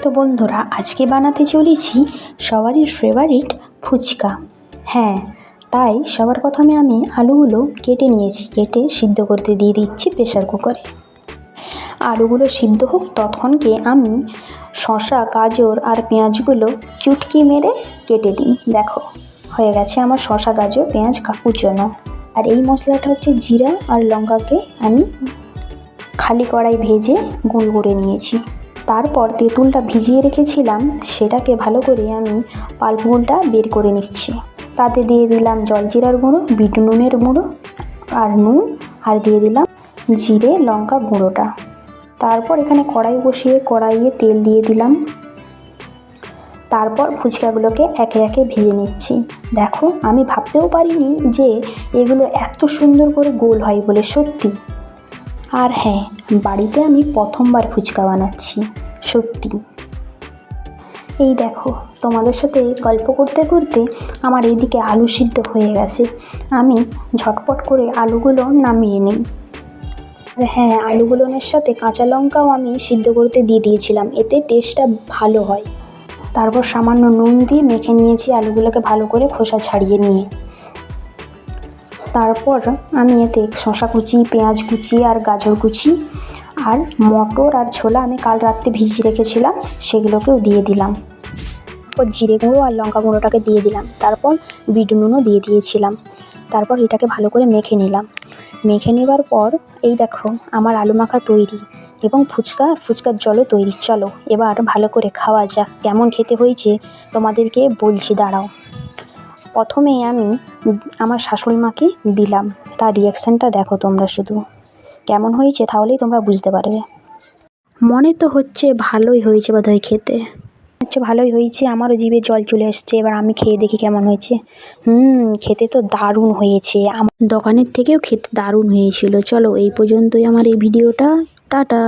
তো বন্ধুরা, আজকে বানাতে চলেছি সবারই ফেভারিট ফুচকা। হ্যাঁ, তাই সবার প্রথমে আমি আলুগুলো কেটে নিয়েছি, কেটে সিদ্ধ করতে দিয়ে দিচ্ছি প্রেসার কুকারে। আলুগুলো সিদ্ধ হোক ততক্ষণকে আমি শসা, গাজর আর পেঁয়াজগুলো চুটকি মেরে কেটে দিই। দেখো, হয়ে গেছে আমার শসা, গাজর, পেঁয়াজ কুচোনো। আর এই মশলাটা হচ্ছে জিরা আর লঙ্কাকে আমি খালি কড়াই ভেজে গুঁড়ো করে নিয়েছি। তারপর তেঁতুলটা ভিজিয়ে রেখেছিলাম, সেটাকে ভালো করে আমি পাল্পগুলটা বের করে নিচ্ছি। তাতে দিয়ে দিলাম জলজিরার গুঁড়ো, বিট নুনের গুঁড়ো আর নুন, আর দিয়ে দিলাম জিরে লঙ্কা গুঁড়োটা। তারপর এখানে কড়াই বসিয়ে কড়াইয়ে তেল দিয়ে দিলাম। তারপর ফুচকাগুলোকে একে একে ভেজে নিচ্ছি। দেখো, আমি ভাবতেও পারিনি যে এগুলো এত সুন্দর করে গোল হয় বলে, সত্যি। আর হ্যাঁ, বাড়িতে আমি প্রথমবার ফুচকা বানাচ্ছি, সত্যি। এই দেখো, তোমাদের সাথে গল্প করতে করতে আমার এইদিকে আলু সিদ্ধ হয়ে গেছে। আমি ঝটপট করে আলুগুলো নামিয়ে নিই। আর হ্যাঁ, আলুগুলোর সাথে কাঁচা লঙ্কাও আমি সিদ্ধ করতে দিয়ে দিয়েছিলাম, এতে টেস্টটা ভালো হয়। তারপর সামান্য নুন দিয়ে মেখে নিয়েছি আলুগুলোকে ভালো করে খোসা ছাড়িয়ে নিয়ে। তারপর আমি এতে শসা কুচি, পেঁয়াজ কুচি আর গাজর কুচি আর মটর আর ছোলা আমি কাল রাত্রে ভিজিয়ে রেখেছিলাম, সেগুলোকেও দিয়ে দিলাম। তারপর জিরে গুঁড়ো আর লঙ্কা গুঁড়োটাকে দিয়ে দিলাম। তারপর বিট নুনও দিয়ে দিয়েছিলাম। তারপর এটাকে ভালো করে মেখে নিলাম। মেখে নেবার পর এই দেখো, আমার আলু মাখা তৈরি এবং ফুচকার জলও তৈরি। চলো এবার ভালো করে খাওয়া যাক। কেমন খেতে হয়েছে তোমাদেরকে বলছি, দাঁড়াও। প্রথমে আমি আমার শাশুড়ি মাকে দিলাম, তার রিয়াকশানটা দেখো তোমরা শুধু, কেমন হয়েছে তাহলেই তোমরা বুঝতে পারবে। মনে তো হচ্ছে ভালোই হয়েছে বোধহয়, খেতে হচ্ছে ভালোই হয়েছে। আমারও জিভে জল চলে আসছে, এবার আমি খেয়ে দেখি কেমন হয়েছে। খেতে তো দারুণ হয়েছে, আমার দোকানের থেকেও খেতে দারুণ হয়েছিল। চলো এই পর্যন্তই আমার এই ভিডিওটা, টাটা।